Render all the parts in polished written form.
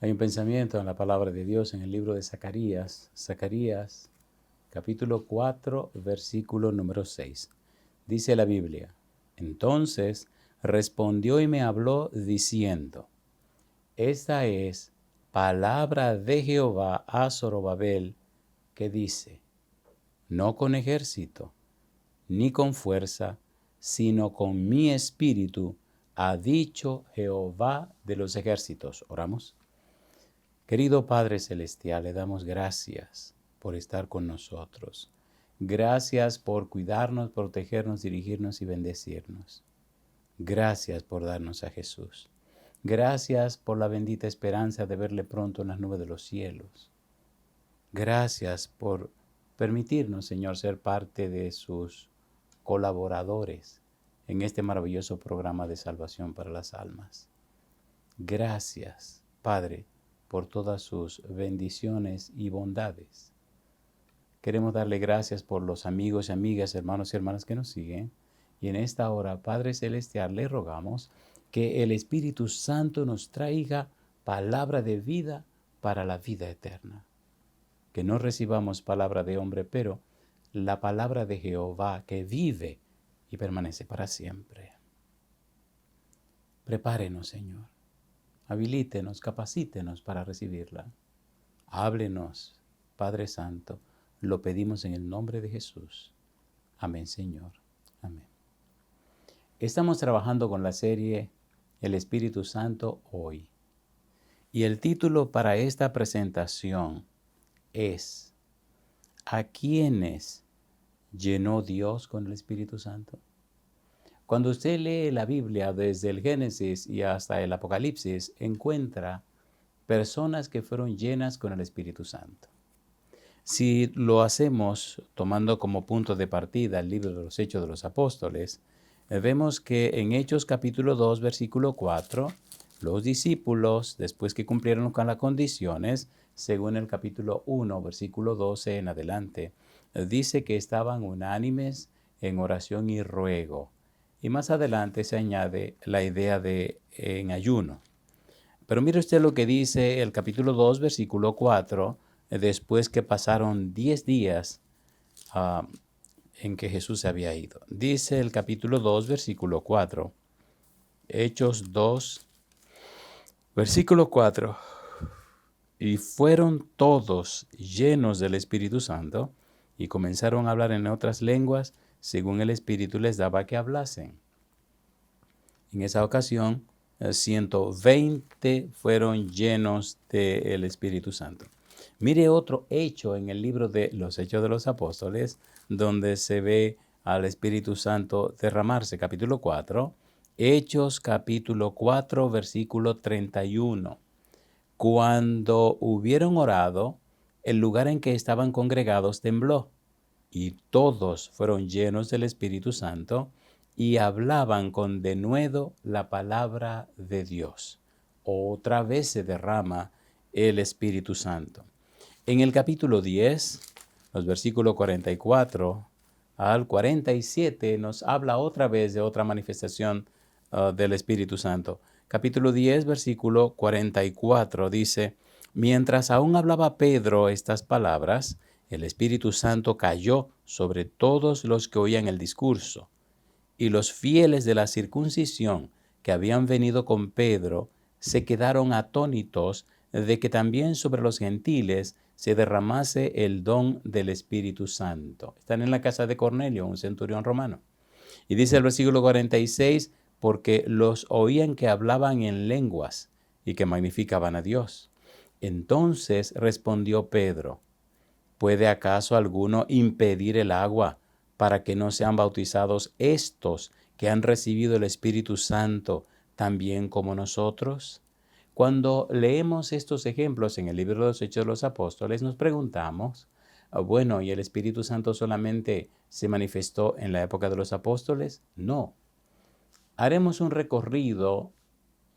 Hay un pensamiento en la palabra de Dios en el libro de Zacarías, Zacarías capítulo 4, versículo número 6. Dice la Biblia: Entonces respondió y me habló diciendo: Esta es palabra de Jehová a Zorobabel, que dice: No con ejército, ni con fuerza, sino con mi espíritu, ha dicho Jehová de los ejércitos. Oramos. Querido Padre Celestial, le damos gracias por estar con nosotros. Gracias por cuidarnos, protegernos, dirigirnos y bendecirnos. Gracias por darnos a Jesús. Gracias por la bendita esperanza de verle pronto en las nubes de los cielos. Gracias por permitirnos, Señor, ser parte de sus colaboradores en este maravilloso programa de salvación para las almas. Gracias, Padre, por todas sus bendiciones y bondades. Queremos darle gracias por los amigos y amigas, hermanos y hermanas que nos siguen. Y en esta hora, Padre Celestial, le rogamos que el Espíritu Santo nos traiga palabra de vida para la vida eterna. Que no recibamos palabra de hombre, pero la palabra de Jehová que vive y permanece para siempre. Prepárenos, Señor. Habilítenos, capacítenos para recibirla. Háblenos, Padre Santo. Lo pedimos en el nombre de Jesús. Amén, Señor. Amén. Estamos trabajando con la serie El Espíritu Santo hoy. Y el título para esta presentación es: ¿a quiénes llenó Dios con el Espíritu Santo? Cuando usted lee la Biblia desde el Génesis y hasta el Apocalipsis, encuentra personas que fueron llenas con el Espíritu Santo. Si lo hacemos tomando como punto de partida el libro de los Hechos de los Apóstoles, vemos que en Hechos capítulo 2, versículo 4, los discípulos, después que cumplieron con las condiciones, según el capítulo 1, versículo 12 en adelante, dice que estaban unánimes en oración y ruego. Y más adelante se añade la idea de en ayuno. Pero mire usted lo que dice el capítulo 2, versículo 4, después que pasaron 10 días en que Jesús se había ido. Dice el capítulo 2, versículo 4, Hechos 2, versículo 4. Y fueron todos llenos del Espíritu Santo y comenzaron a hablar en otras lenguas según el Espíritu les daba que hablasen. En esa ocasión, 120 fueron llenos del Espíritu Santo. Mire otro hecho en el libro de los Hechos de los Apóstoles, donde se ve al Espíritu Santo derramarse. Capítulo 4, Hechos capítulo 4, versículo 31. Cuando hubieron orado, el lugar en que estaban congregados tembló, y todos fueron llenos del Espíritu Santo, y hablaban con denuedo la palabra de Dios. Otra vez se derrama el Espíritu Santo. En el capítulo 10, los versículos 44 al 47, nos habla otra vez de otra manifestación del Espíritu Santo. Capítulo 10, versículo 44 dice: Mientras aún hablaba Pedro estas palabras, el Espíritu Santo cayó sobre todos los que oían el discurso. Y los fieles de la circuncisión que habían venido con Pedro se quedaron atónitos de que también sobre los gentiles se derramase el don del Espíritu Santo. Están en la casa de Cornelio, un centurión romano. Y dice el versículo 46, porque los oían que hablaban en lenguas y que magnificaban a Dios. Entonces respondió Pedro: ¿puede acaso alguno impedir el agua para que no sean bautizados estos que han recibido el Espíritu Santo también como nosotros? Cuando leemos estos ejemplos en el libro de los Hechos de los Apóstoles, nos preguntamos, bueno, ¿y el Espíritu Santo solamente se manifestó en la época de los apóstoles? No. Haremos un recorrido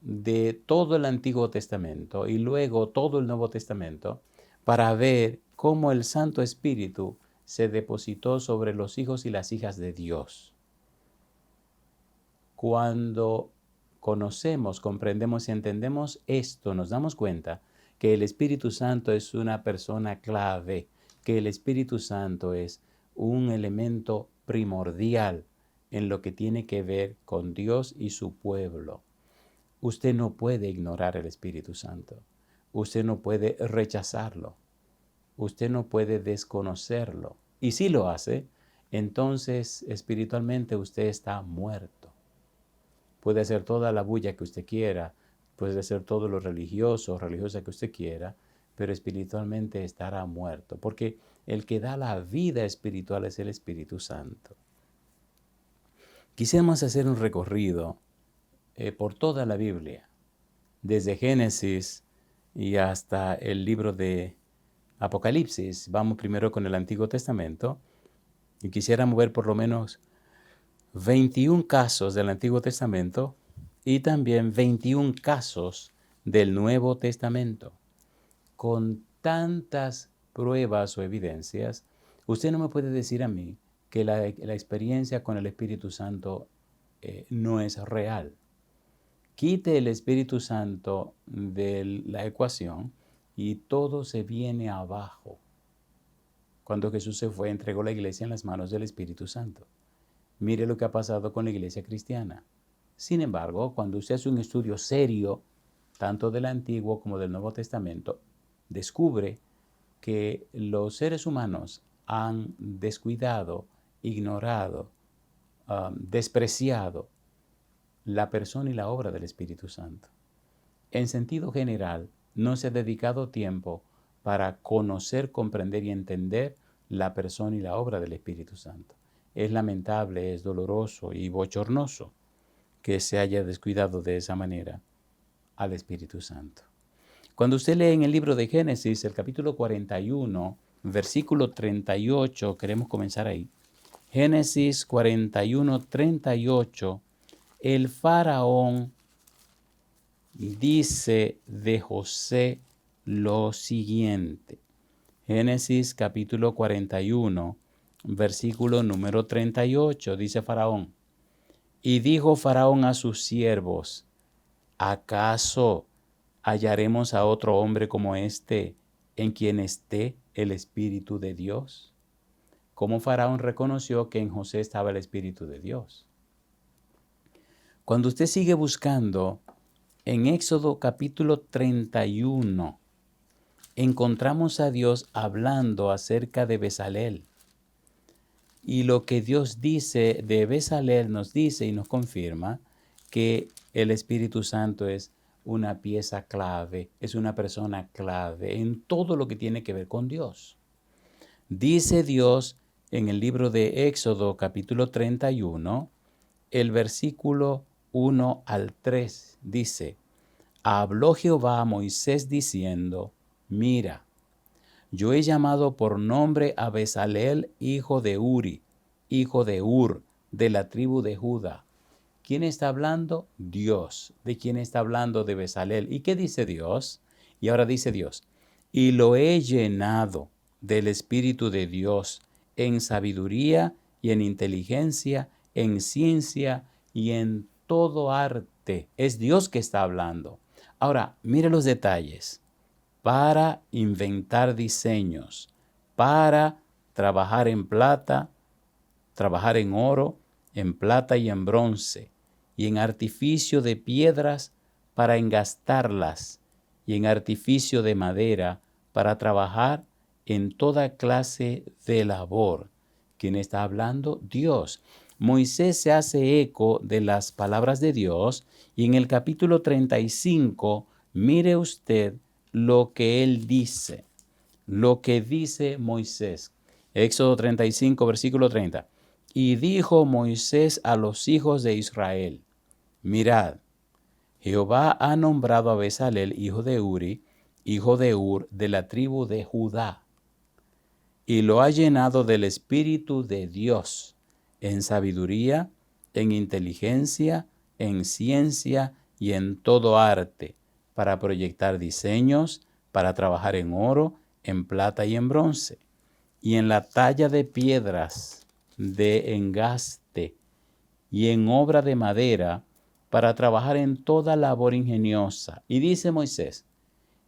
de todo el Antiguo Testamento y luego todo el Nuevo Testamento para ver cómo el Santo Espíritu se depositó sobre los hijos y las hijas de Dios. Cuando conocemos, comprendemos y entendemos esto, nos damos cuenta que el Espíritu Santo es una persona clave, que el Espíritu Santo es un elemento primordial en lo que tiene que ver con Dios y su pueblo. Usted no puede ignorar el Espíritu Santo. Usted no puede rechazarlo. Usted no puede desconocerlo. Y si lo hace, entonces espiritualmente usted está muerto. Puede hacer toda la bulla que usted quiera, puede hacer todo lo religioso o religiosa que usted quiera, pero espiritualmente estará muerto, porque el que da la vida espiritual es el Espíritu Santo. Quisiéramos hacer un recorrido por toda la Biblia, desde Génesis y hasta el libro de Apocalipsis. Vamos primero con el Antiguo Testamento y quisiéramos ver por lo menos 21 casos del Antiguo Testamento y también 21 casos del Nuevo Testamento. Con tantas pruebas o evidencias, usted no me puede decir a mí que la experiencia con el Espíritu Santo no es real. Quite el Espíritu Santo de la ecuación y todo se viene abajo. Cuando Jesús se fue, entregó la iglesia en las manos del Espíritu Santo. Mire lo que ha pasado con la iglesia cristiana. Sin embargo, cuando usted hace un estudio serio, tanto del Antiguo como del Nuevo Testamento, descubre que los seres humanos han descuidado, ignorado, despreciado la persona y la obra del Espíritu Santo. En sentido general, no se ha dedicado tiempo para conocer, comprender y entender la persona y la obra del Espíritu Santo. Es lamentable, es doloroso y bochornoso que se haya descuidado de esa manera al Espíritu Santo. Cuando usted lee en el libro de Génesis, el capítulo 41, versículo 38, queremos comenzar ahí. Génesis 41, 38, el faraón dice de José lo siguiente. Génesis capítulo 41, versículo número 38, dice Faraón. Y dijo Faraón a sus siervos, ¿acaso hallaremos a otro hombre como este en quien esté el Espíritu de Dios? Como Faraón reconoció que en José estaba el Espíritu de Dios. Cuando usted sigue buscando en Éxodo capítulo 31, encontramos a Dios hablando acerca de Bezalel. Y lo que Dios dice de Bezalel nos dice y nos confirma que el Espíritu Santo es una pieza clave, es una persona clave en todo lo que tiene que ver con Dios. Dice Dios en el libro de Éxodo capítulo 31, el versículo 1 al 3, dice, habló Jehová a Moisés diciendo, mira, yo he llamado por nombre a Bezalel, hijo de Uri, hijo de Ur, de la tribu de Judá. ¿Quién está hablando? Dios. ¿De quién está hablando? De Bezalel. ¿Y qué dice Dios? Y ahora dice Dios, y lo he llenado del Espíritu de Dios en sabiduría y en inteligencia, en ciencia y en todo arte. Es Dios que está hablando. Ahora, mire los detalles. Para inventar diseños, para trabajar en plata, trabajar en oro, en plata y en bronce, y en artificio de piedras para engastarlas, y en artificio de madera para trabajar en toda clase de labor. ¿Quién está hablando? Dios. Moisés se hace eco de las palabras de Dios, y en el capítulo 35, mire usted lo que él dice, lo que dice Moisés. Éxodo 35, versículo 30. Y dijo Moisés a los hijos de Israel, mirad, Jehová ha nombrado a Bezalel, hijo de Uri, hijo de Ur, de la tribu de Judá, y lo ha llenado del Espíritu de Dios, en sabiduría, en inteligencia, en ciencia y en todo arte, para proyectar diseños, para trabajar en oro, en plata y en bronce, y en la talla de piedras de engaste, y en obra de madera, para trabajar en toda labor ingeniosa. Y dice Moisés,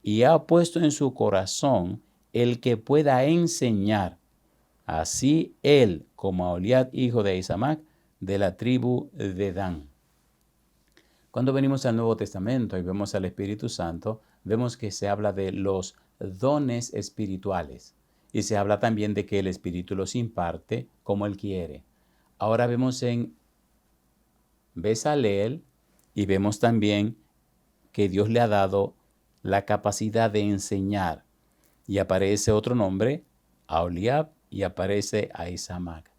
y ha puesto en su corazón el que pueda enseñar, así él como Aholiab, hijo de Ahisamac, de la tribu de Dan. Cuando venimos al Nuevo Testamento y vemos al Espíritu Santo, vemos que se habla de los dones espirituales y se habla también de que el Espíritu los imparte como Él quiere. Ahora vemos en Bezaleel y vemos también que Dios le ha dado la capacidad de enseñar. Y aparece otro nombre, Aholiab, y aparece Ahisamac.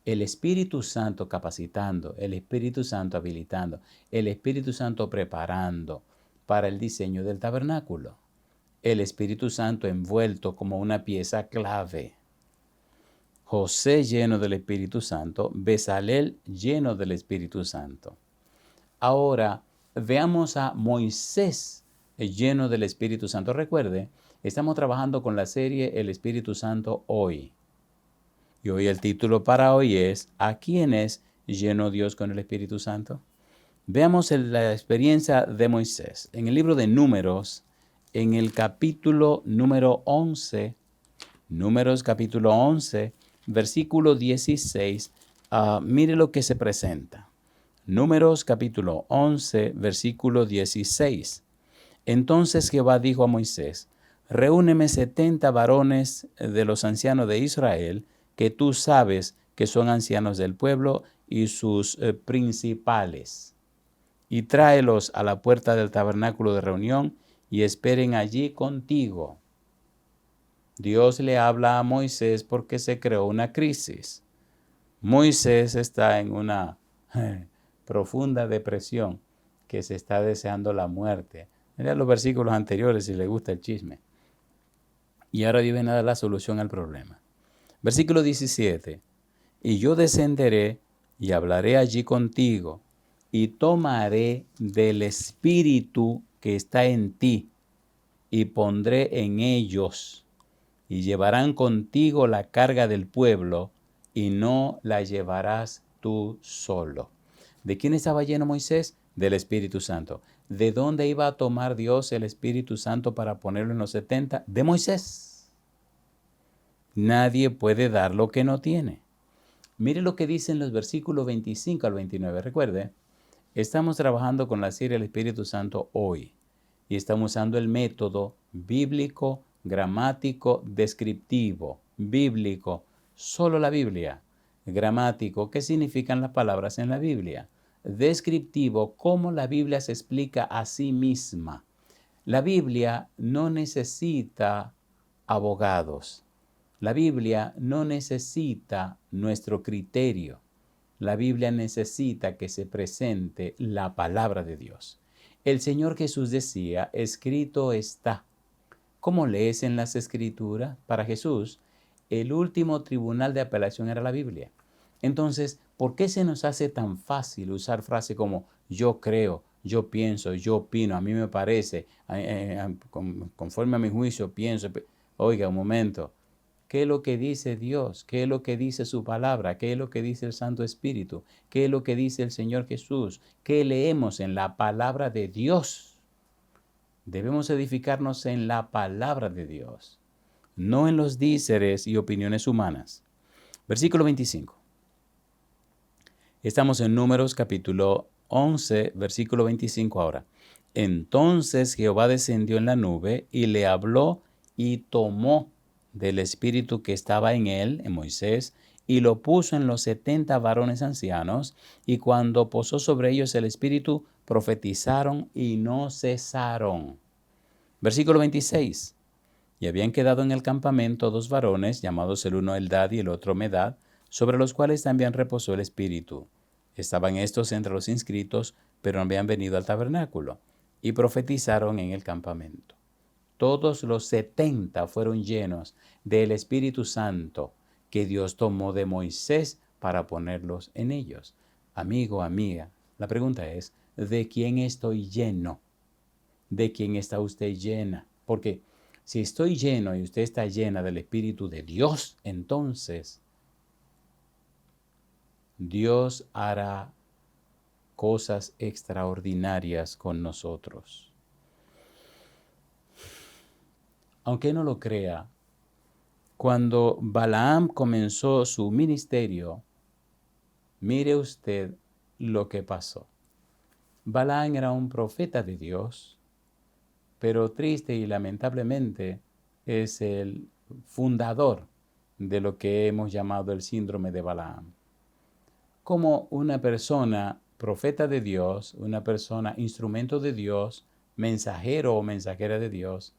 El Espíritu Santo capacitando, el Espíritu Santo habilitando, el Espíritu Santo preparando para el diseño del tabernáculo. El Espíritu Santo envuelto como una pieza clave. José lleno del Espíritu Santo, Bezaleel lleno del Espíritu Santo. Ahora veamos a Moisés lleno del Espíritu Santo. Recuerde, estamos trabajando con la serie El Espíritu Santo hoy. Y hoy el título para hoy es ¿a quién es lleno Dios con el Espíritu Santo? Veamos la experiencia de Moisés. En el libro de Números, en el capítulo número 11, Números capítulo 11, versículo 16, mire lo que se presenta. Números capítulo 11, versículo 16. Entonces Jehová dijo a Moisés, reúneme 70 varones de los ancianos de Israel, que tú sabes que son ancianos del pueblo y sus principales, y tráelos a la puerta del tabernáculo de reunión y esperen allí contigo. Dios le habla a Moisés porque se creó una crisis. Moisés está en una profunda depresión, que se está deseando la muerte. Mira los versículos anteriores si le gusta el chisme. Y ahora viene a dar la solución al problema. Versículo 17. Y yo descenderé y hablaré allí contigo y tomaré del espíritu que está en ti y pondré en ellos y llevarán contigo la carga del pueblo y no la llevarás tú solo. ¿De quién estaba lleno Moisés? Del Espíritu Santo. ¿De dónde iba a tomar Dios el Espíritu Santo para ponerlo en los 70? De Moisés. Nadie puede dar lo que no tiene. Mire lo que dicen los versículos 25 al 29. Recuerde, estamos trabajando con la serie del Espíritu Santo hoy y estamos usando el método bíblico, gramático, descriptivo. Bíblico, solo la Biblia. Gramático, ¿qué significan las palabras en la Biblia? Descriptivo, cómo la Biblia se explica a sí misma. La Biblia no necesita abogados. La Biblia no necesita nuestro criterio. La Biblia necesita que se presente la palabra de Dios. El Señor Jesús decía, escrito está. ¿Cómo lees en las Escrituras? Para Jesús, el último tribunal de apelación era la Biblia. Entonces, ¿por qué se nos hace tan fácil usar frases como yo creo, yo pienso, yo opino, a mí me parece, conforme a mi juicio pienso? Oiga, un momento. ¿Qué es lo que dice Dios? ¿Qué es lo que dice su palabra? ¿Qué es lo que dice el Santo Espíritu? ¿Qué es lo que dice el Señor Jesús? ¿Qué leemos en la palabra de Dios? Debemos edificarnos en la palabra de Dios, no en los díceres y opiniones humanas. Versículo 25. Estamos en Números capítulo 11, versículo 25 ahora. Entonces Jehová descendió en la nube y le habló y tomó del espíritu que estaba en él, en Moisés, y lo puso en los 70 varones ancianos, y cuando posó sobre ellos el espíritu, profetizaron y no cesaron. Versículo 26. Y habían quedado en el campamento 2 varones, llamados el uno Eldad y el otro Medad, sobre los cuales también reposó el espíritu. Estaban estos entre los inscritos, pero no habían venido al tabernáculo, y profetizaron en el campamento. Todos los 70 fueron llenos del Espíritu Santo que Dios tomó de Moisés para ponerlos en ellos. Amigo, amiga, la pregunta es, ¿de quién estoy lleno? ¿De quién está usted llena? Porque si estoy lleno y usted está llena del Espíritu de Dios, entonces Dios hará cosas extraordinarias con nosotros. aunque no lo crea, cuando Balaam comenzó su ministerio, mire usted lo que pasó. Balaam era un profeta de Dios, pero triste y lamentablemente es el fundador de lo que hemos llamado el síndrome de Balaam. Como una persona profeta de Dios, una persona instrumento de Dios, mensajero o mensajera de Dios,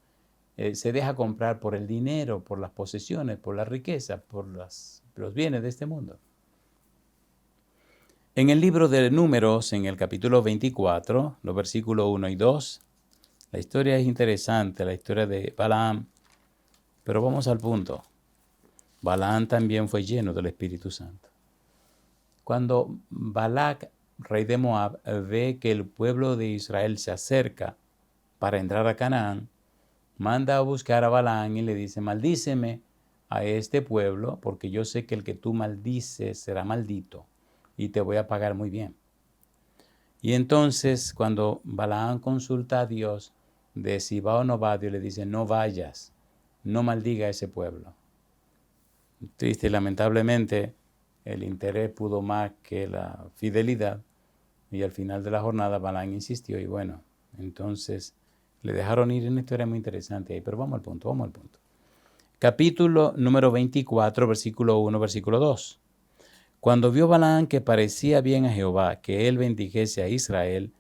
se deja comprar por el dinero, por las posesiones, por la riqueza, por los bienes de este mundo. En el libro de Números, en el capítulo 24, los versículos 1 y 2, la historia es interesante, la historia de Balaam, pero vamos al punto. Balaam también fue lleno del Espíritu Santo. Cuando Balac, rey de Moab, ve que el pueblo de Israel se acerca para entrar a Canaán, manda a buscar a Balaam y le dice, maldíceme a este pueblo, porque yo sé que el que tú maldices será maldito y te voy a pagar muy bien. Y entonces, cuando Balaam consulta a Dios de si va o no va, Dios le dice, no vayas, no maldiga a ese pueblo. Triste y lamentablemente, el interés pudo más que la fidelidad y al final de la jornada Balaam insistió y bueno, entonces le dejaron ir en una historia muy interesante ahí, pero vamos al punto. Capítulo número 24, versículo 1, versículo 2. Cuando vio Balaam que parecía bien a Jehová que él bendijese a Israel,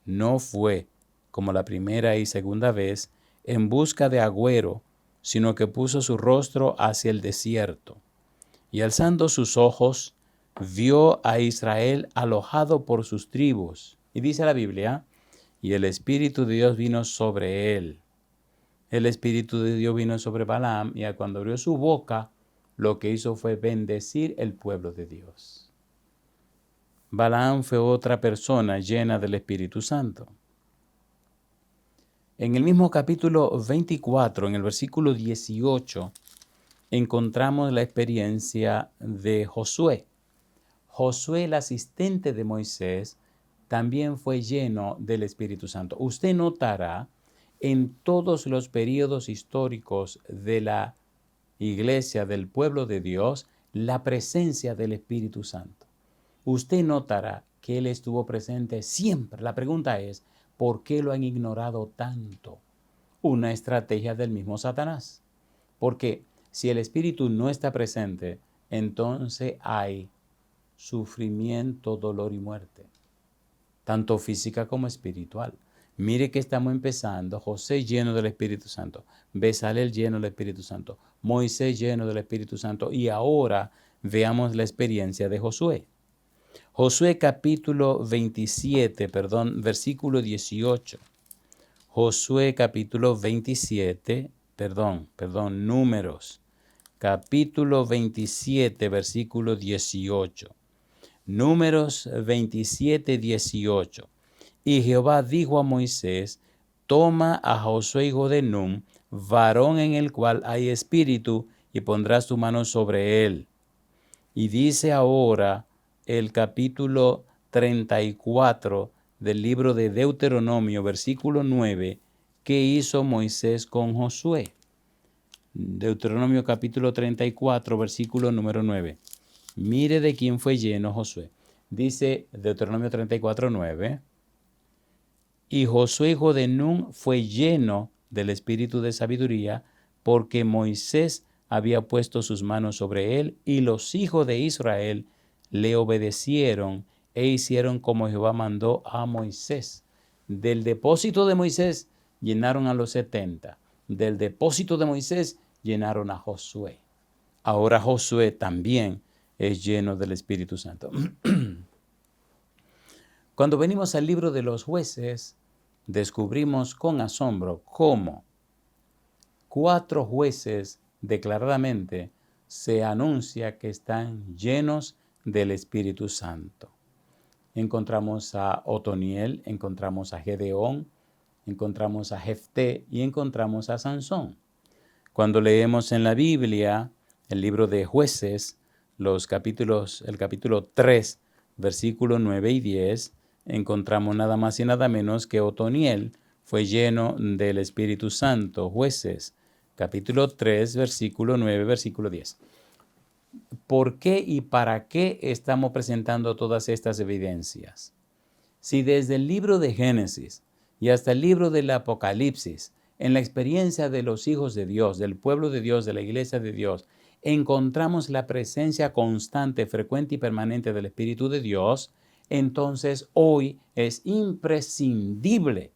no fue, como la primera y segunda vez, en busca de agüero, sino que puso su rostro hacia el desierto. Y alzando sus ojos, vio a Israel alojado por sus tribus. Y dice la Biblia, y el Espíritu de Dios vino sobre él. El Espíritu de Dios vino sobre Balaam, y cuando abrió su boca, lo que hizo fue bendecir el pueblo de Dios. Balaam fue otra persona llena del Espíritu Santo. En el mismo capítulo 24, en el versículo 18, encontramos la experiencia de Josué. Josué, el asistente de Moisés, también fue lleno del Espíritu Santo. Usted notará en todos los periodos históricos de la iglesia, del pueblo de Dios, la presencia del Espíritu Santo. Usted notará que Él estuvo presente siempre. La pregunta es, ¿por qué lo han ignorado tanto? Una estrategia del mismo Satanás. Porque si el Espíritu no está presente, entonces hay sufrimiento, dolor y muerte, tanto física como espiritual. Mire que estamos empezando, José lleno del Espíritu Santo, Bezalel lleno del Espíritu Santo, Moisés lleno del Espíritu Santo, y ahora veamos la experiencia de Josué. Josué capítulo 27, versículo 18. Josué capítulo 27, Números, capítulo 27, versículo 18. Números 27, 18. Y Jehová dijo a Moisés, toma a Josué hijo de Nun, varón en el cual hay espíritu, y pondrás tu mano sobre él. Y dice ahora el capítulo 34 del libro de Deuteronomio, versículo 9, ¿qué hizo Moisés con Josué? Deuteronomio capítulo 34, versículo número 9. Mire de quién fue lleno Josué. Dice Deuteronomio 34, 9. Y Josué hijo de Nun fue lleno del espíritu de sabiduría, porque Moisés había puesto sus manos sobre él, y los hijos de Israel le obedecieron e hicieron como Jehová mandó a Moisés. Del depósito de Moisés llenaron a los 70. Del depósito de Moisés llenaron a Josué. Ahora Josué también es lleno del Espíritu Santo. Cuando venimos al libro de los jueces, descubrimos con asombro cómo 4 jueces declaradamente se anuncia que están llenos del Espíritu Santo. Encontramos a Otoniel, encontramos a Gedeón, encontramos a Jefté y encontramos a Sansón. Cuando leemos en la Biblia el libro de Jueces, el capítulo 3, versículos 9 y 10, encontramos nada más y nada menos que Otoniel fue lleno del Espíritu Santo. Jueces, capítulo 3, versículo 9, versículo 10. ¿Por qué y para qué estamos presentando todas estas evidencias? Si desde el libro de Génesis y hasta el libro del Apocalipsis, en la experiencia de los hijos de Dios, del pueblo de Dios, de la iglesia de Dios, encontramos la presencia constante, frecuente y permanente del Espíritu de Dios, entonces hoy es imprescindible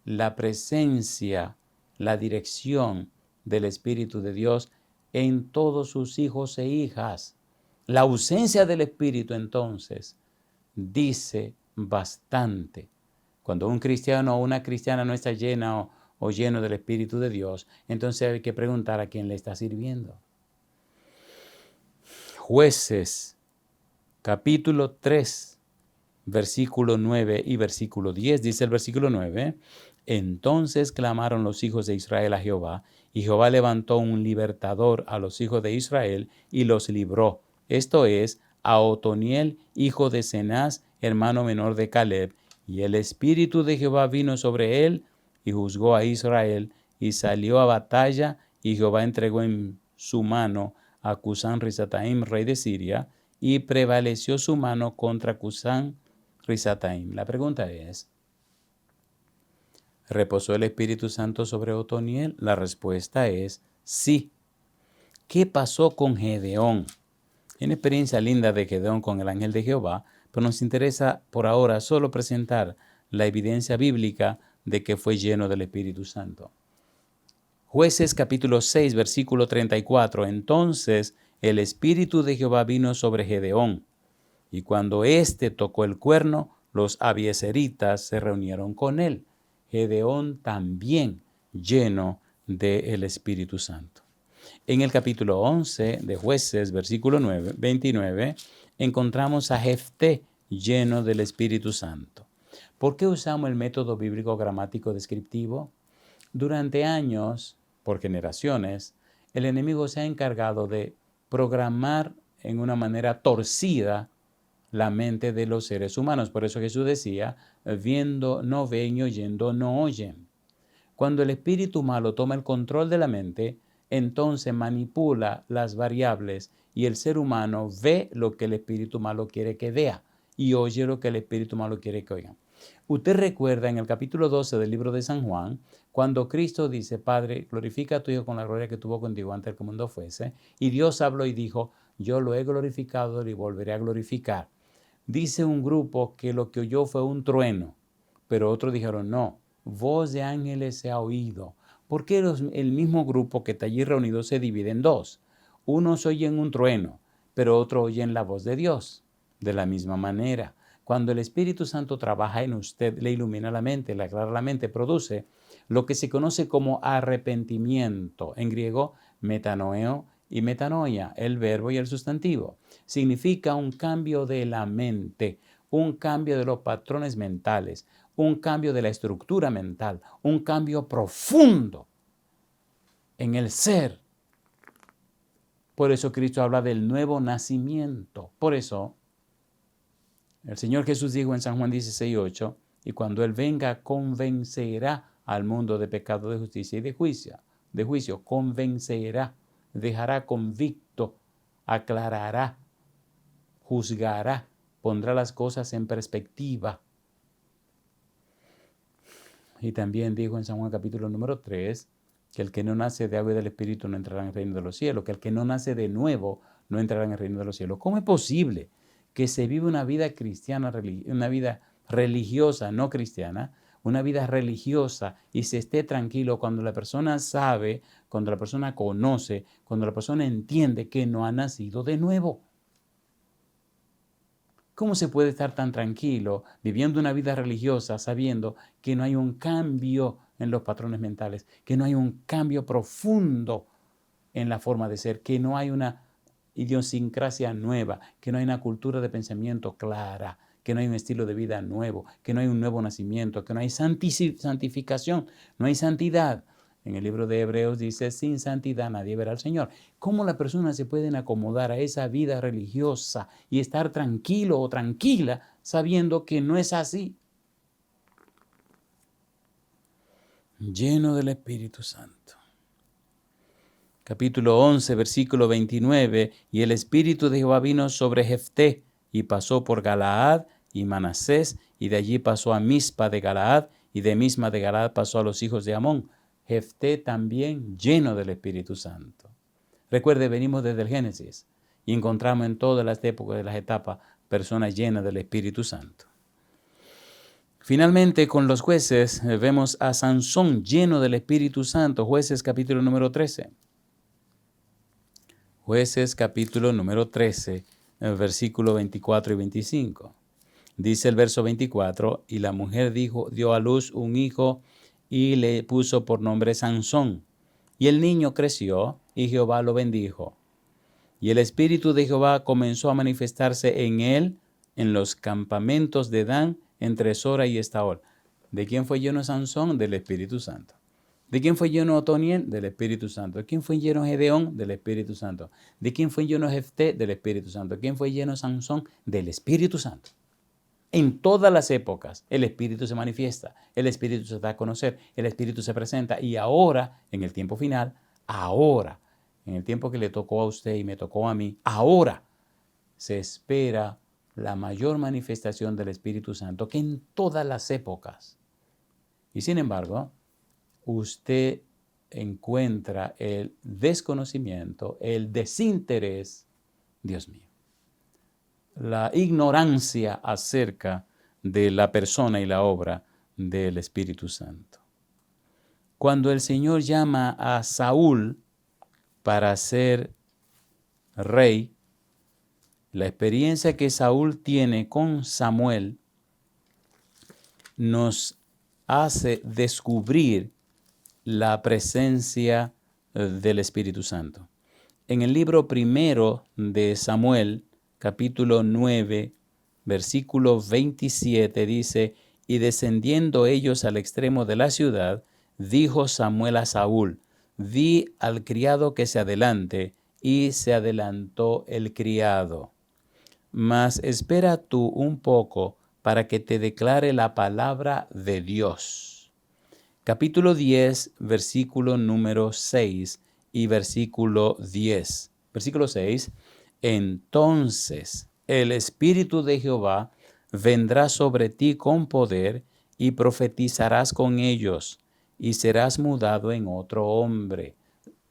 la presencia, la dirección del Espíritu de Dios en todos sus hijos e hijas. La ausencia del Espíritu, entonces, dice bastante. Cuando un cristiano o una cristiana no está llena o lleno del Espíritu de Dios, entonces hay que preguntar a quién le está sirviendo. Jueces, capítulo 3, versículo 9 y versículo 10, dice el versículo 9, entonces clamaron los hijos de Israel a Jehová, y Jehová levantó un libertador a los hijos de Israel y los libró. Esto es, a Otoniel, hijo de Cenaz, hermano menor de Caleb, y el espíritu de Jehová vino sobre él, y juzgó a Israel, y salió a batalla, y Jehová entregó en su mano a Cusán Risataim, rey de Siria, y prevaleció su mano contra Cusán Risataim. La pregunta es, ¿reposó el Espíritu Santo sobre Otoniel? La respuesta es sí. ¿Qué pasó con Gedeón? Hay una experiencia linda de Gedeón con el ángel de Jehová, pero nos interesa por ahora solo presentar la evidencia bíblica de que fue lleno del Espíritu Santo. Jueces capítulo 6, versículo 34. Entonces el Espíritu de Jehová vino sobre Gedeón, y cuando éste tocó el cuerno, los abiezeritas se reunieron con él. Gedeón también lleno del Espíritu Santo. En el capítulo 11 de Jueces, versículo 29, encontramos a Jefté lleno del Espíritu Santo. ¿Por qué usamos el método bíblico gramático descriptivo? Durante años, por generaciones, el enemigo se ha encargado de programar en una manera torcida la mente de los seres humanos. Por eso Jesús decía, viendo no ven y oyendo no oyen. Cuando el espíritu malo toma el control de la mente, entonces manipula las variables y el ser humano ve lo que el espíritu malo quiere que vea y oye lo que el espíritu malo quiere que oiga. Usted recuerda en el capítulo 12 del libro de San Juan, cuando Cristo dice, Padre, glorifica a tu Hijo con la gloria que tuvo contigo antes que el mundo fuese, y Dios habló y dijo, yo lo he glorificado y volveré a glorificar. Dice un grupo que lo que oyó fue un trueno, pero otros dijeron, no, voz de ángeles se ha oído. ¿Por qué el mismo grupo que está allí reunido se divide en dos? Unos oyen un trueno, pero otros oyen la voz de Dios. De la misma manera, cuando el Espíritu Santo trabaja en usted, le ilumina la mente, le aclara la mente, produce lo que se conoce como arrepentimiento. En griego, metanoeo y metanoia, el verbo y el sustantivo. Significa un cambio de la mente, un cambio de los patrones mentales, un cambio de la estructura mental, un cambio profundo en el ser. Por eso Cristo habla del nuevo nacimiento. Por eso el Señor Jesús dijo en San Juan 16:8, y cuando Él venga convencerá al mundo de pecado, de justicia y de juicio, convencerá, dejará convicto, aclarará, juzgará, pondrá las cosas en perspectiva. Y también dijo en San Juan capítulo número 3, que el que no nace de agua y del Espíritu no entrará en el reino de los cielos, que el que no nace de nuevo no entrará en el reino de los cielos. ¿Cómo es posible que se vive una vida cristiana, una vida religiosa, no cristiana, una vida religiosa y se esté tranquilo cuando la persona sabe, cuando la persona conoce, cuando la persona entiende que no ha nacido de nuevo? ¿Cómo se puede estar tan tranquilo viviendo una vida religiosa sabiendo que no hay un cambio en los patrones mentales, que no hay un cambio profundo en la forma de ser, que no hay una idiosincrasia nueva, que no hay una cultura de pensamiento clara, que no hay un estilo de vida nuevo, que no hay un nuevo nacimiento, que no hay santificación, no hay santidad? En el libro de Hebreos dice, sin santidad nadie verá al Señor. ¿Cómo las personas se pueden acomodar a esa vida religiosa y estar tranquilo o tranquila sabiendo que no es así? lleno del Espíritu Santo. Capítulo 11, versículo 29, y el Espíritu de Jehová vino sobre Jefté, y pasó por Galaad y Manasés, y de allí pasó a Mispa de Galaad, y de Misma de Galaad pasó a los hijos de Amón. Jefté también lleno del Espíritu Santo. Recuerde, venimos desde el Génesis, y encontramos en todas las épocas de las etapas personas llenas del Espíritu Santo. Finalmente, con los jueces, vemos a Sansón lleno del Espíritu Santo. Jueces capítulo número 13. Jueces capítulo número 13, versículo 24 y 25. Dice el verso 24, y la mujer dio a luz un hijo y le puso por nombre Sansón. Y el niño creció y Jehová lo bendijo. Y el Espíritu de Jehová comenzó a manifestarse en él en los campamentos de Dan entre Sora y Estaol. ¿De quién fue lleno Sansón? Del Espíritu Santo. ¿De quién fue lleno Otoniel? Del Espíritu Santo. ¿De quién fue lleno Gedeón? Del Espíritu Santo. ¿De quién fue lleno Jefté? Del Espíritu Santo. ¿De quién fue lleno Sansón? Del Espíritu Santo. En todas las épocas el Espíritu se manifiesta, el Espíritu se da a conocer, el Espíritu se presenta y ahora, en el tiempo final, ahora, en el tiempo que le tocó a usted y me tocó a mí, ahora se espera la mayor manifestación del Espíritu Santo que en todas las épocas. Y sin embargo, usted encuentra el desconocimiento, el desinterés, Dios mío, la ignorancia acerca de la persona y la obra del Espíritu Santo. Cuando el Señor llama a Saúl para ser rey, la experiencia que Saúl tiene con Samuel nos hace descubrir la presencia del Espíritu Santo. En el libro primero de Samuel, capítulo 9, versículo 27 dice, y descendiendo ellos al extremo de la ciudad, dijo Samuel a Saúl, di al criado que se adelante, y se adelantó el criado. Mas espera tú un poco para que te declare la palabra de Dios. Capítulo 10, versículo número 6 y versículo 10. Versículo 6. Entonces el Espíritu de Jehová vendrá sobre ti con poder y profetizarás con ellos y serás mudado en otro hombre.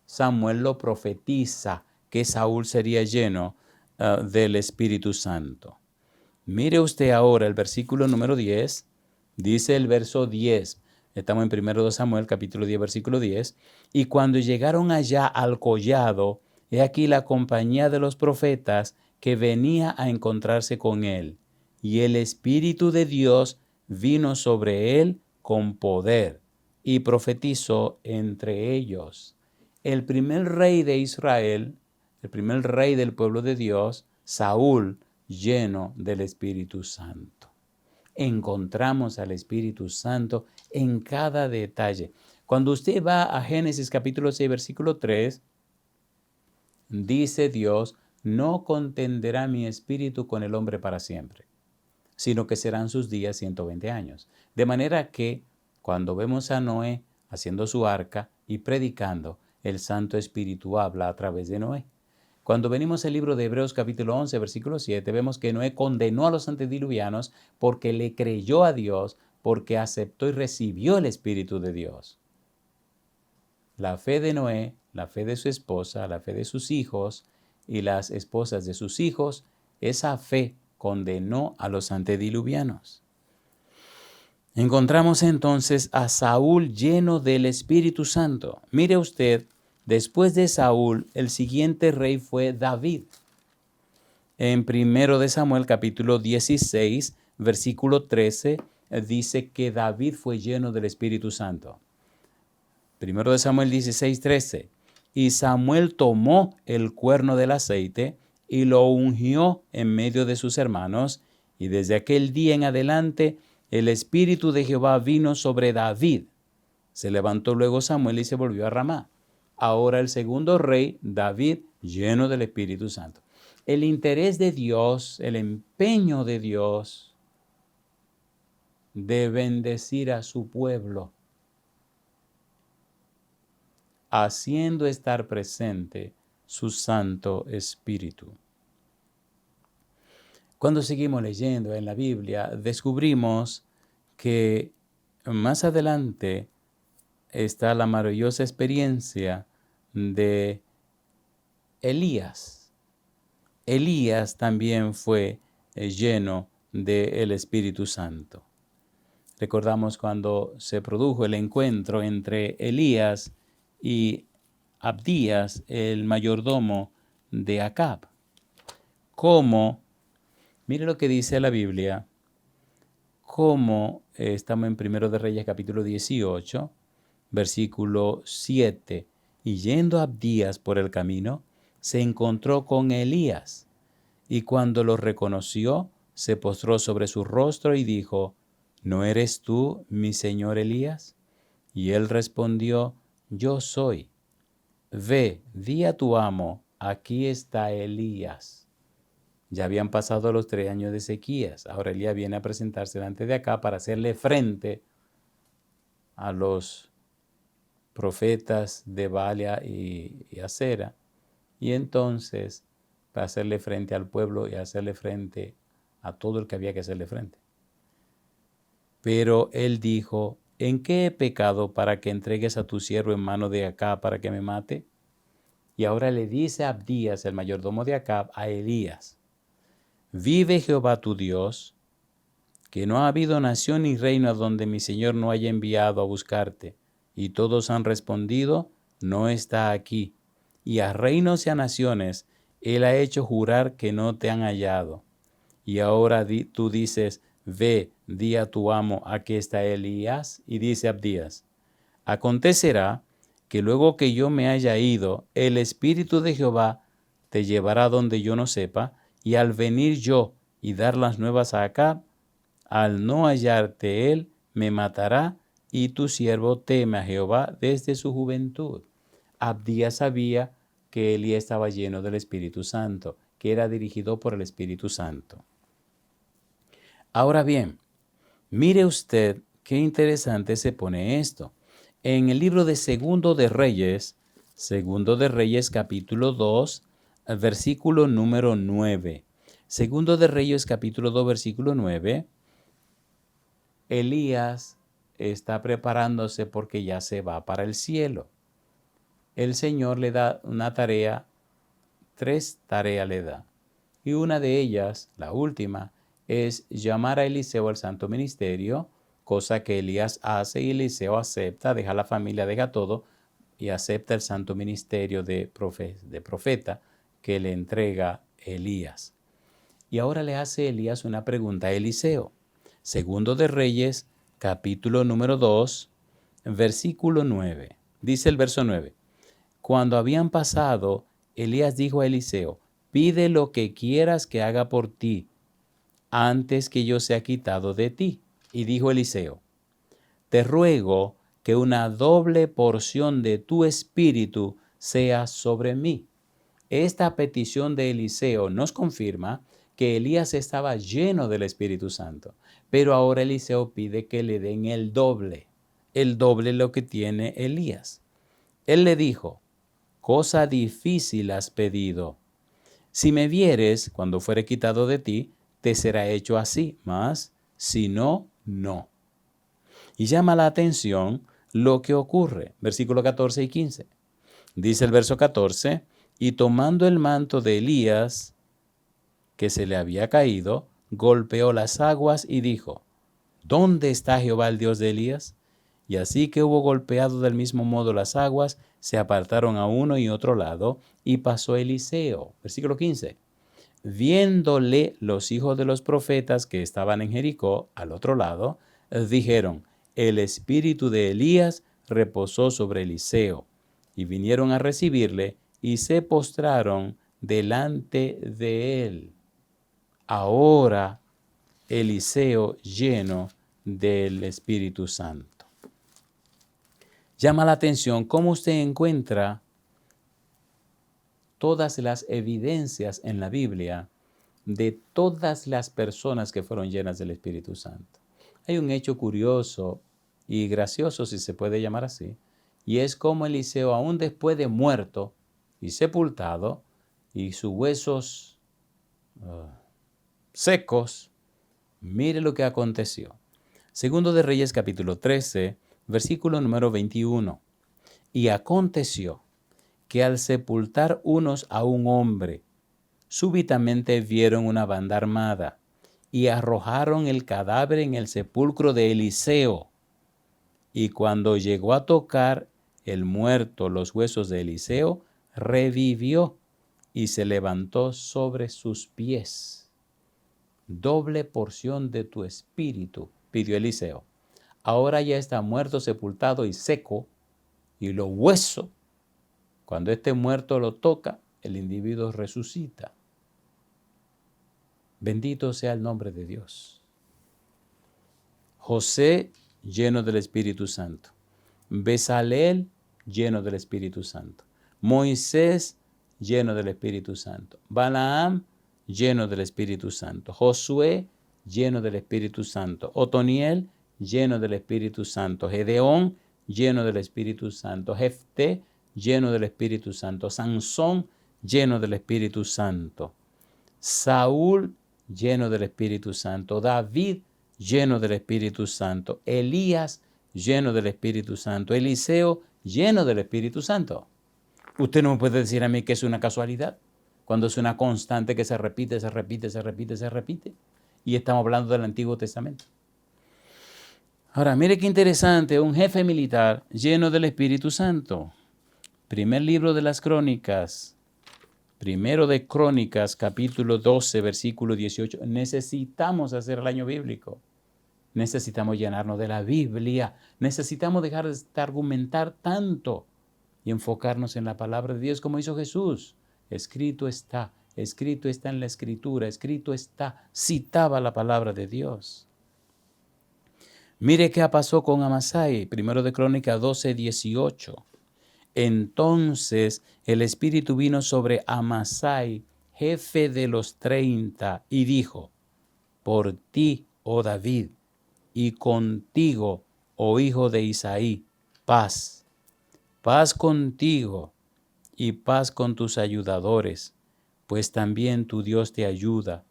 Samuel lo profetiza que Saúl sería lleno del Espíritu Santo. Mire usted ahora el versículo número 10. Dice el verso 10. Estamos en 1 de Samuel, capítulo 10, versículo 10. Y cuando llegaron allá al collado, he aquí la compañía de los profetas que venía a encontrarse con él. Y el Espíritu de Dios vino sobre él con poder y profetizó entre ellos. El primer rey de Israel, el primer rey del pueblo de Dios, Saúl, lleno del Espíritu Santo. Encontramos al Espíritu Santo en cada detalle. Cuando usted va a Génesis capítulo 6, versículo 3, dice Dios, no contenderá mi espíritu con el hombre para siempre, sino que serán sus días 120 años. De manera que cuando vemos a Noé haciendo su arca y predicando, el Santo Espíritu habla a través de Noé. Cuando venimos al libro de Hebreos capítulo 11, versículo 7, vemos que Noé condenó a los antediluvianos porque le creyó a Dios, porque aceptó y recibió el Espíritu de Dios. La fe de Noé, la fe de su esposa, la fe de sus hijos y las esposas de sus hijos, esa fe condenó a los antediluvianos. Encontramos entonces a Saúl lleno del Espíritu Santo. Mire usted, después de Saúl, el siguiente rey fue David. En 1 de Samuel, capítulo 16, versículo 13, dice que David fue lleno del Espíritu Santo. 1 de Samuel 16, 13. Y Samuel tomó el cuerno del aceite y lo ungió en medio de sus hermanos, y desde aquel día en adelante el Espíritu de Jehová vino sobre David. Se levantó luego Samuel y se volvió a Ramá. Ahora el segundo rey, David, lleno del Espíritu Santo. El interés de Dios, el empeño de Dios de bendecir a su pueblo. haciendo estar presente su Santo Espíritu. Cuando seguimos leyendo en la Biblia, descubrimos que más adelante está la maravillosa experiencia de Elías. Elías también fue lleno del Espíritu Santo. Recordamos cuando se produjo el encuentro entre Elías y Abdías, el mayordomo de Acab. Mire lo que dice la Biblia, estamos en 1 de Reyes capítulo 18, versículo 7. Y yendo Abdías por el camino, se encontró con Elías, y cuando lo reconoció, se postró sobre su rostro y dijo: ¿No eres tú, mi señor Elías? Y él respondió: Yo soy. Ve, di a tu amo, aquí está Elías. Ya habían pasado los 3 años de sequías. Ahora Elías viene a presentarse delante de acá para hacerle frente a los profetas de Baal y Acera. Y entonces, para hacerle frente al pueblo y hacerle frente a todo el que había que hacerle frente. Pero él dijo: ¿En qué he pecado para que entregues a tu siervo en mano de Acab para que me mate? Y ahora le dice Abdías, el mayordomo de Acab, a Elías: Vive Jehová tu Dios, que no ha habido nación ni reino a donde mi Señor no haya enviado a buscarte. Y todos han respondido: No está aquí. Y a reinos y a naciones él ha hecho jurar que no te han hallado. Y ahora tú dices: Ve, di a tu amo, aquí está Elías. Y dice Abdías: Acontecerá que luego que yo me haya ido, el Espíritu de Jehová te llevará donde yo no sepa, y al venir yo y dar las nuevas a Acab, al no hallarte él, me matará, y tu siervo teme a Jehová desde su juventud. Abdías sabía que Elías estaba lleno del Espíritu Santo, que era dirigido por el Espíritu Santo. Ahora bien, mire usted qué interesante se pone esto. En el libro de Segundo de Reyes capítulo 2, versículo número 9. Segundo de Reyes capítulo 2, versículo 9. Elías está preparándose porque ya se va para el cielo. El Señor le da una tarea, 3 tareas le da. Y una de ellas, la última, es llamar a Eliseo al santo ministerio, cosa que Elías hace y Eliseo acepta, deja la familia, deja todo y acepta el santo ministerio de profeta que le entrega Elías. Y ahora le hace Elías una pregunta a Eliseo. Segundo de Reyes, capítulo número 2, versículo 9. Dice el verso 9. Cuando habían pasado, Elías dijo a Eliseo: Pide lo que quieras que haga por ti, antes que yo sea quitado de ti. Y dijo Eliseo: Te ruego que una doble porción de tu espíritu sea sobre mí. Esta petición de Eliseo nos confirma que Elías estaba lleno del Espíritu Santo, pero ahora Eliseo pide que le den el doble lo que tiene Elías. Él le dijo: Cosa difícil has pedido. Si me vieres cuando fuere quitado de ti, te será hecho así, mas si no, no. Y llama la atención lo que ocurre. Versículo 14 y 15. Dice el verso 14: Y tomando el manto de Elías, que se le había caído, golpeó las aguas y dijo: ¿Dónde está Jehová el Dios de Elías? Y así que hubo golpeado del mismo modo las aguas, se apartaron a uno y otro lado, y pasó Eliseo. Versículo 15. Viéndole los hijos de los profetas que estaban en Jericó, al otro lado, dijeron: El espíritu de Elías reposó sobre Eliseo. Y vinieron a recibirle y se postraron delante de él. Ahora Eliseo lleno del Espíritu Santo. Llama la atención cómo usted encuentra todas las evidencias en la Biblia de todas las personas que fueron llenas del Espíritu Santo. Hay un hecho curioso y gracioso, si se puede llamar así, y es como Eliseo, aún después de muerto y sepultado, y sus huesos secos, mire lo que aconteció. Segundo de Reyes capítulo 13, versículo número 21. Y aconteció que al sepultar unos a un hombre, súbitamente vieron una banda armada y arrojaron el cadáver en el sepulcro de Eliseo. Y cuando llegó a tocar el muerto los huesos de Eliseo, revivió y se levantó sobre sus pies. Doble porción de tu espíritu, pidió Eliseo. Ahora ya está muerto, sepultado y seco, y los huesos, cuando este muerto lo toca, el individuo resucita. Bendito sea el nombre de Dios. José, lleno del Espíritu Santo. Bezaleel, lleno del Espíritu Santo. Moisés, lleno del Espíritu Santo. Balaam, lleno del Espíritu Santo. Josué, lleno del Espíritu Santo. Otoniel, lleno del Espíritu Santo. Gedeón, lleno del Espíritu Santo. Jefté, lleno del Espíritu Santo. Sansón, lleno del Espíritu Santo. Saúl, lleno del Espíritu Santo. David, lleno del Espíritu Santo. Elías, lleno del Espíritu Santo. Eliseo, lleno del Espíritu Santo. Usted no me puede decir a mí que es una casualidad, cuando es una constante que se repite, se repite, se repite, se repite. Y estamos hablando del Antiguo Testamento. Ahora, mire qué interesante, un jefe militar lleno del Espíritu Santo. Primer libro de las Crónicas, primero de Crónicas, capítulo 12, versículo 18. Necesitamos hacer el año bíblico. Necesitamos llenarnos de la Biblia. Necesitamos dejar de argumentar tanto y enfocarnos en la palabra de Dios como hizo Jesús. Escrito está en la Escritura, escrito está, citaba la palabra de Dios. Mire qué pasó con Amasai, primero de Crónicas 12, 18. Entonces el Espíritu vino sobre Amasai, jefe de los 30, y dijo: por ti, oh David, y contigo, oh hijo de Isaí, paz. Paz contigo y paz con tus ayudadores, pues también tu Dios te ayuda.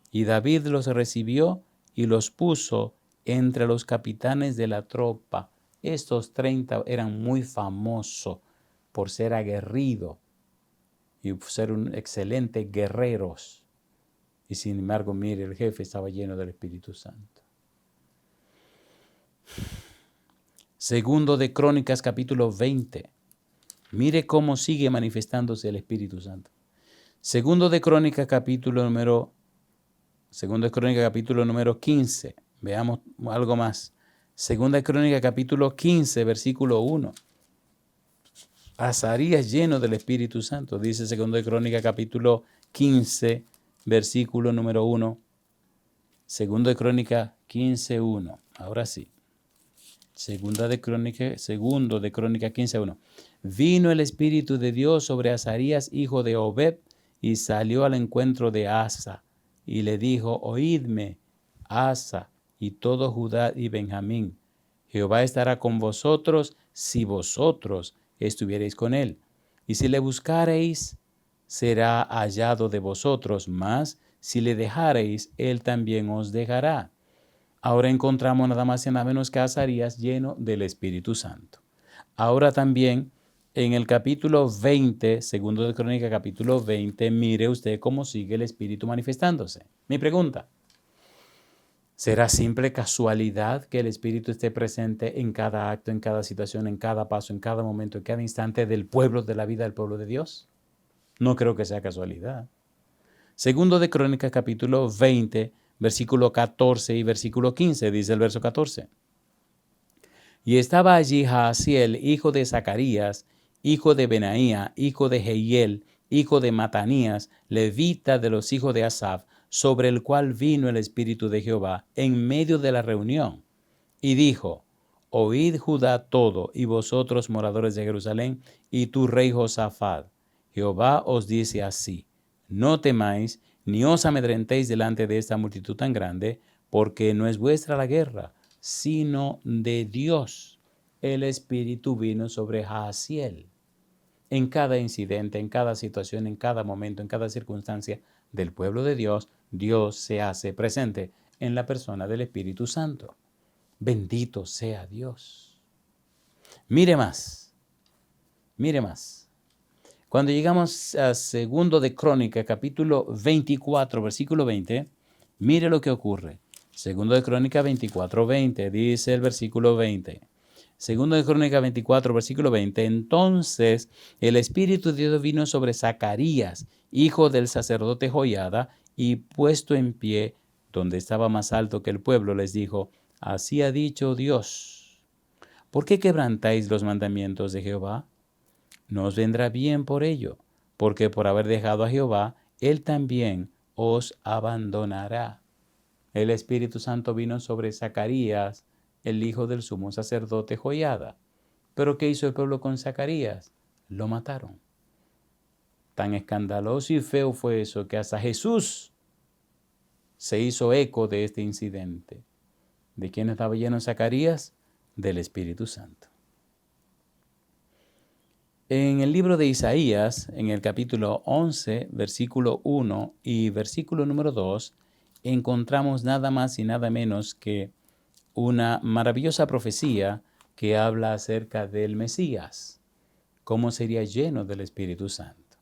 Y David los recibió y los puso entre los capitanes de la tropa. Estos 30 eran muy famosos por ser aguerridos y ser excelentes guerreros. Y sin embargo, mire, el jefe estaba lleno del Espíritu Santo. Segundo de Crónicas, capítulo 20. Mire cómo sigue manifestándose el Espíritu Santo. Segundo de Crónicas, capítulo número 15. Veamos algo más. Segunda de Crónicas, capítulo 15, versículo 1. Azarías lleno del Espíritu Santo. Dice Segunda de Crónicas, capítulo 15, versículo número 1. Segunda de Crónicas 15, 1. Ahora sí. Segundo de Crónicas 15, 1. Vino el Espíritu de Dios sobre Azarías, hijo de Obed, y salió al encuentro de Asa, y le dijo: oídme, Asa, y todo Judá y Benjamín. Jehová estará con vosotros si vosotros estuviereis con él. Y si le buscareis, será hallado de vosotros, mas si le dejareis, él también os dejará. Ahora encontramos nada más y nada menos que a Azarías lleno del Espíritu Santo. Ahora también en el capítulo 20, segundo de Crónicas, capítulo 20, mire usted cómo sigue el Espíritu manifestándose. Mi pregunta: ¿será simple casualidad que el Espíritu esté presente en cada acto, en cada situación, en cada paso, en cada momento, en cada instante del pueblo, de la vida del pueblo de Dios? No creo que sea casualidad. Segundo de Crónicas, capítulo 20, versículo 14 y versículo 15, dice el verso 14. Y estaba allí Jaasiel, hijo de Zacarías, hijo de Benaía, hijo de Jehiel, hijo de Matanías, levita de los hijos de Asaf, sobre el cual vino el Espíritu de Jehová en medio de la reunión. Y dijo: oíd Judá todo, y vosotros moradores de Jerusalén, y tu rey Josafat. Jehová os dice así: no temáis, ni os amedrentéis delante de esta multitud tan grande, porque no es vuestra la guerra, sino de Dios. el Espíritu vino sobre Jaasiel. En cada incidente, en cada situación, en cada momento, en cada circunstancia del pueblo de Dios, Dios se hace presente en la persona del Espíritu Santo. Bendito sea Dios. Mire más, mire más. Cuando llegamos a segundo de Crónica, capítulo 24, versículo 20, mire lo que ocurre. Segundo de Crónica 24, 20, dice el versículo 20. Segundo de Crónica 24, versículo 20. Entonces el Espíritu de Dios vino sobre Zacarías, hijo del sacerdote Joiada, y puesto en pie, donde estaba más alto que el pueblo, les dijo: Así ha dicho Dios: ¿por qué quebrantáis los mandamientos de Jehová? No os vendrá bien por ello, porque por haber dejado a Jehová, Él también os abandonará. El Espíritu Santo vino sobre Zacarías, el hijo del sumo sacerdote Joiada. ¿Pero qué hizo el pueblo con Zacarías? Lo mataron. Tan escandaloso y feo fue eso que hasta Jesús se hizo eco de este incidente. ¿De quién estaba lleno Zacarías? Del Espíritu Santo. En el libro de Isaías, en el capítulo 11, versículo 1 y versículo número 2, encontramos nada más y nada menos que una maravillosa profecía que habla acerca del Mesías, cómo sería lleno del Espíritu Santo.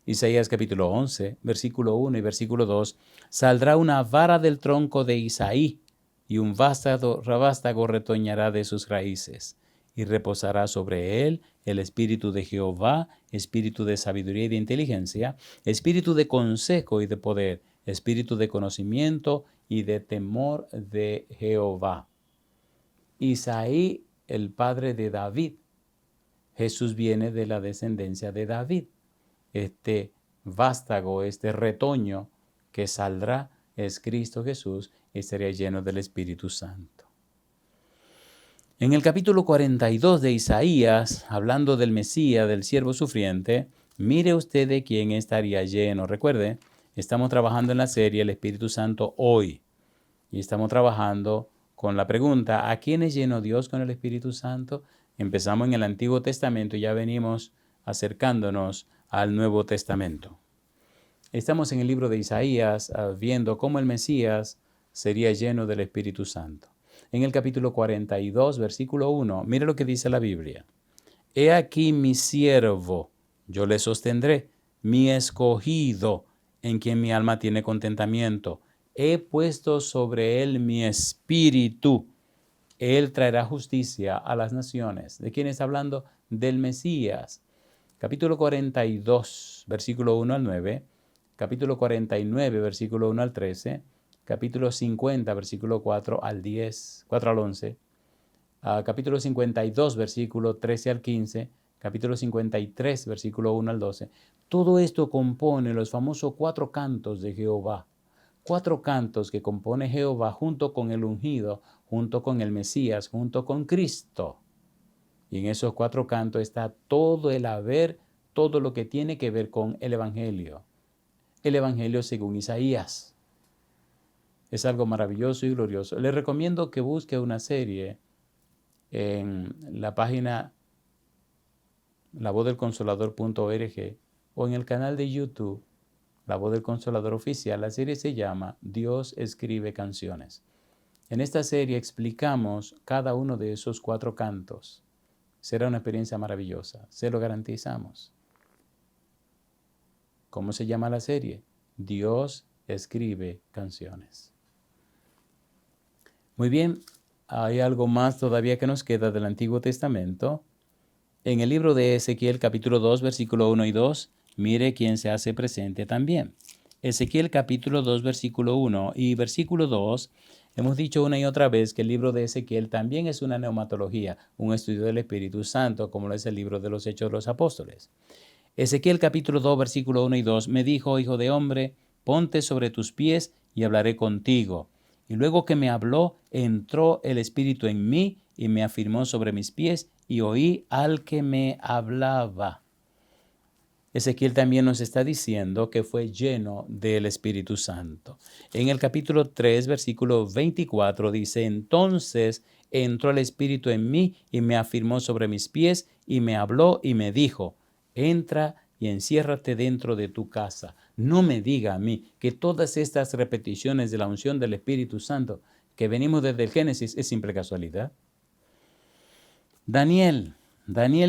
Isaías capítulo 11, versículo 1 y versículo 2, saldrá una vara del tronco de Isaí, y un vástago retoñará de sus raíces, y reposará sobre él el espíritu de Jehová, espíritu de sabiduría y de inteligencia, espíritu de consejo y de poder, espíritu de conocimiento y de temor de Jehová. Isaí, el padre de David. Jesús viene de la descendencia de David. Este vástago, este retoño que saldrá es Cristo Jesús y será lleno del Espíritu Santo. En el capítulo 42 de Isaías, hablando del Mesías, del siervo sufriente, mire usted de quién estaría lleno. Recuerde, estamos trabajando en la serie El Espíritu Santo hoy y estamos trabajando con la pregunta: ¿a quién es lleno Dios con el Espíritu Santo? Empezamos en el Antiguo Testamento y ya venimos acercándonos al Nuevo Testamento. Estamos en el libro de Isaías viendo cómo el Mesías sería lleno del Espíritu Santo. En el capítulo 42, versículo 1, mire lo que dice la Biblia. He aquí mi siervo, yo le sostendré, mi escogido, en quien mi alma tiene contentamiento. He puesto sobre él mi espíritu. Él traerá justicia a las naciones. ¿De quién está hablando? Del Mesías. Capítulo 42, versículo 1 al 9. Capítulo 49, versículo 1 al 13. Capítulo 50, versículo 4 al 10, 4 al 11. Capítulo 52, versículo 13 al 15. Capítulo 53, versículo 1 al 12. Todo esto compone los famosos 4 cantos de Jehová. 4 cantos que compone Jehová junto con el ungido, junto con el Mesías, junto con Cristo. Y en esos 4 cantos está todo el haber, todo lo que tiene que ver con el Evangelio. El Evangelio según Isaías. Es algo maravilloso y glorioso. Les recomiendo que busque una serie en la página lavozdelconsolador.org o en el canal de YouTube La Voz del Consolador Oficial. La serie se llama Dios escribe canciones. En esta serie explicamos cada uno de esos 4 cantos. Será una experiencia maravillosa, se lo garantizamos. ¿Cómo se llama la serie? Dios escribe canciones. Muy bien, hay algo más todavía que nos queda del Antiguo Testamento. En el libro de Ezequiel capítulo 2, versículo 1 y 2, mire quién se hace presente también. Ezequiel capítulo 2, versículo 1 y versículo 2, hemos dicho una y otra vez que el libro de Ezequiel también es una neumatología, un estudio del Espíritu Santo, como lo es el libro de los Hechos de los Apóstoles. Ezequiel capítulo 2, versículo 1 y 2, me dijo: hijo de hombre, ponte sobre tus pies y hablaré contigo. Y luego que me habló, entró el Espíritu en mí y me afirmó sobre mis pies y oí al que me hablaba. Ezequiel también nos está diciendo que fue lleno del Espíritu Santo. En el capítulo 3, versículo 24 dice: entonces entró el Espíritu en mí y me afirmó sobre mis pies y me habló y me dijo, entra y enciérrate dentro de tu casa. No me diga a mí que todas estas repeticiones de la unción del Espíritu Santo que venimos desde el Génesis es simple casualidad. Daniel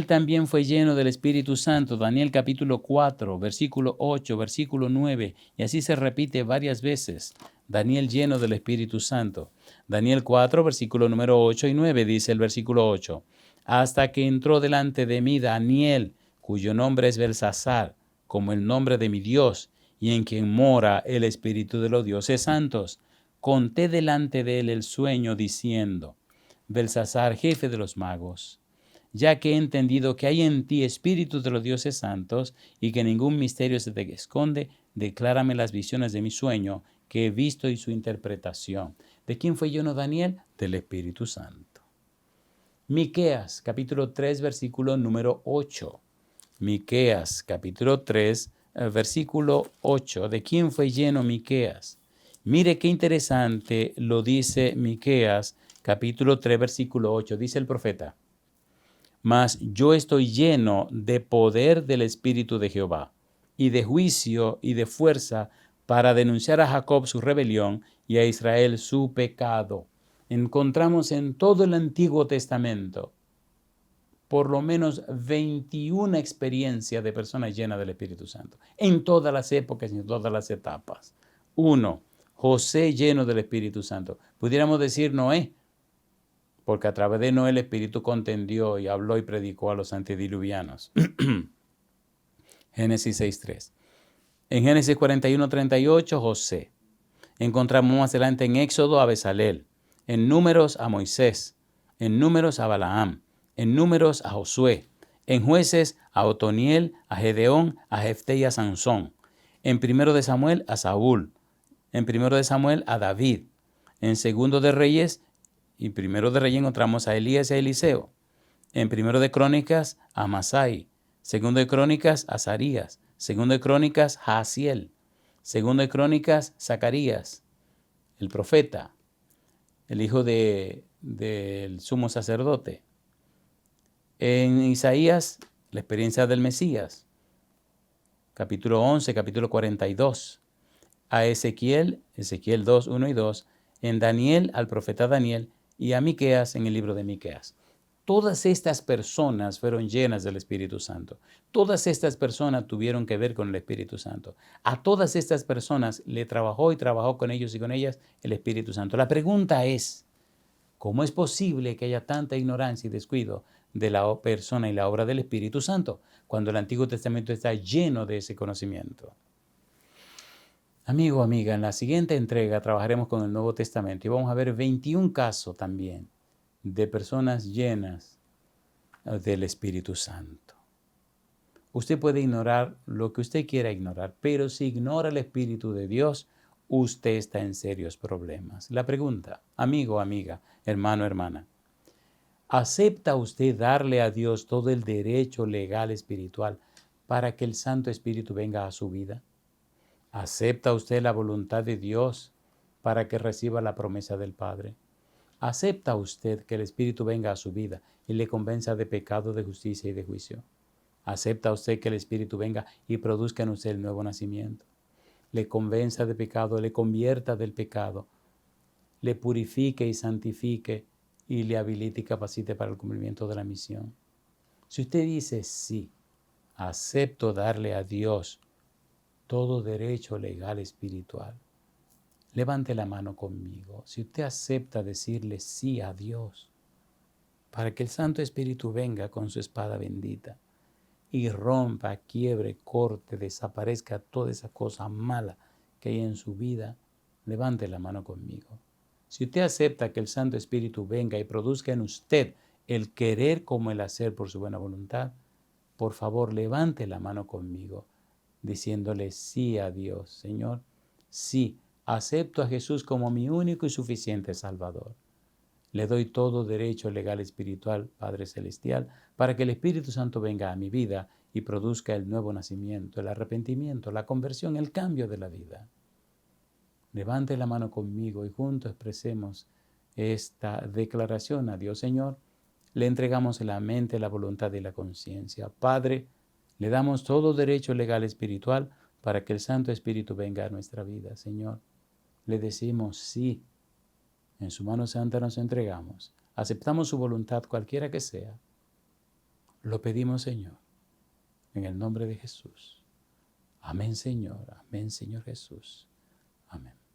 también fue lleno del Espíritu Santo. Daniel capítulo 4, versículo 8, versículo 9, y así se repite varias veces. Daniel lleno del Espíritu Santo. Daniel 4, versículo número 8 y 9, dice el versículo 8. Hasta que entró delante de mí Daniel, cuyo nombre es Belsasar, como el nombre de mi Dios, y en quien mora el Espíritu de los dioses santos. Conté delante de él el sueño, diciendo, Belsasar, jefe de los magos, ya que he entendido que hay en ti espíritus de los dioses santos y que ningún misterio se te esconde, declárame las visiones de mi sueño que he visto y su interpretación. ¿De quién fue lleno Daniel? Del Espíritu Santo. Miqueas, capítulo 3, versículo número 8. Miqueas, capítulo 3, versículo 8. ¿De quién fue lleno Miqueas? Mire qué interesante lo dice Miqueas, capítulo 3, versículo 8. Dice el profeta, mas yo estoy lleno de poder del Espíritu de Jehová, y de juicio y de fuerza, para denunciar a Jacob su rebelión y a Israel su pecado. Encontramos en todo el Antiguo Testamento por lo menos 21 experiencias de personas llenas del Espíritu Santo, en todas las épocas y en todas las etapas. 1. José lleno del Espíritu Santo. Pudiéramos decir Noé, porque a través de Noé el Espíritu contendió y habló y predicó a los antediluvianos. Génesis 6.3. En Génesis 41.38, José. Encontramos más adelante en Éxodo a Bezalel, en Números a Moisés, en Números a Balaam, en Números a Josué, en Jueces a Otoniel, a Gedeón, a Jefté y a Sansón, en Primero de Samuel a Saúl, en Primero de Samuel a David, en Segundo de Reyes y Primero de Reyes encontramos a Elías y a Eliseo, en Primero de Crónicas a Amasai, Segundo de Crónicas a Azarías, Segundo de Crónicas a Jaasiel, Segundo de Crónicas Zacarías, el profeta, el hijo del sumo sacerdote. En Isaías, la experiencia del Mesías, capítulo 11, capítulo 42. A Ezequiel 2, 1 y 2. En Daniel, al profeta Daniel, y a Miqueas en el libro de Miqueas. Todas estas personas fueron llenas del Espíritu Santo. Todas estas personas tuvieron que ver con el Espíritu Santo. A todas estas personas le trabajó y trabajó con ellos y con ellas el Espíritu Santo. La pregunta es, ¿cómo es posible que haya tanta ignorancia y descuido de la persona y la obra del Espíritu Santo cuando el Antiguo Testamento está lleno de ese conocimiento? Amigo, amiga, en la siguiente entrega trabajaremos con el Nuevo Testamento y vamos a ver 21 casos también de personas llenas del Espíritu Santo. Usted puede ignorar lo que usted quiera ignorar, pero si ignora el Espíritu de Dios, usted está en serios problemas. La pregunta, amigo, amiga, hermano, hermana, ¿acepta usted darle a Dios todo el derecho legal espiritual para que el Santo Espíritu venga a su vida? ¿Acepta usted la voluntad de Dios para que reciba la promesa del Padre? ¿Acepta usted que el Espíritu venga a su vida y le convenza de pecado, de justicia y de juicio? ¿Acepta usted que el Espíritu venga y produzca en usted el nuevo nacimiento? Le convenza de pecado, le convierta del pecado, le purifique y santifique y le habilite y capacite para el cumplimiento de la misión. Si usted dice sí, acepto darle a Dios todo derecho legal espiritual, levante la mano conmigo. Si usted acepta decirle sí a Dios, para que el Santo Espíritu venga con su espada bendita y rompa, quiebre, corte, desaparezca toda esa cosa mala que hay en su vida, levante la mano conmigo. Si usted acepta que el Santo Espíritu venga y produzca en usted el querer como el hacer por su buena voluntad, por favor levante la mano conmigo, diciéndole sí a Dios. Señor, sí, acepto a Jesús como mi único y suficiente Salvador. Le doy todo derecho legal espiritual, Padre Celestial, para que el Espíritu Santo venga a mi vida y produzca el nuevo nacimiento, el arrepentimiento, la conversión, el cambio de la vida. Levante la mano conmigo y juntos expresemos esta declaración a Dios, Señor, le entregamos la mente, la voluntad y la conciencia. Padre, le damos todo derecho legal espiritual para que el Santo Espíritu venga a nuestra vida, Señor. Le decimos sí. En su mano santa nos entregamos. Aceptamos su voluntad, cualquiera que sea. Lo pedimos, Señor, en el nombre de Jesús. Amén, Señor. Amén, Señor Jesús. Amén.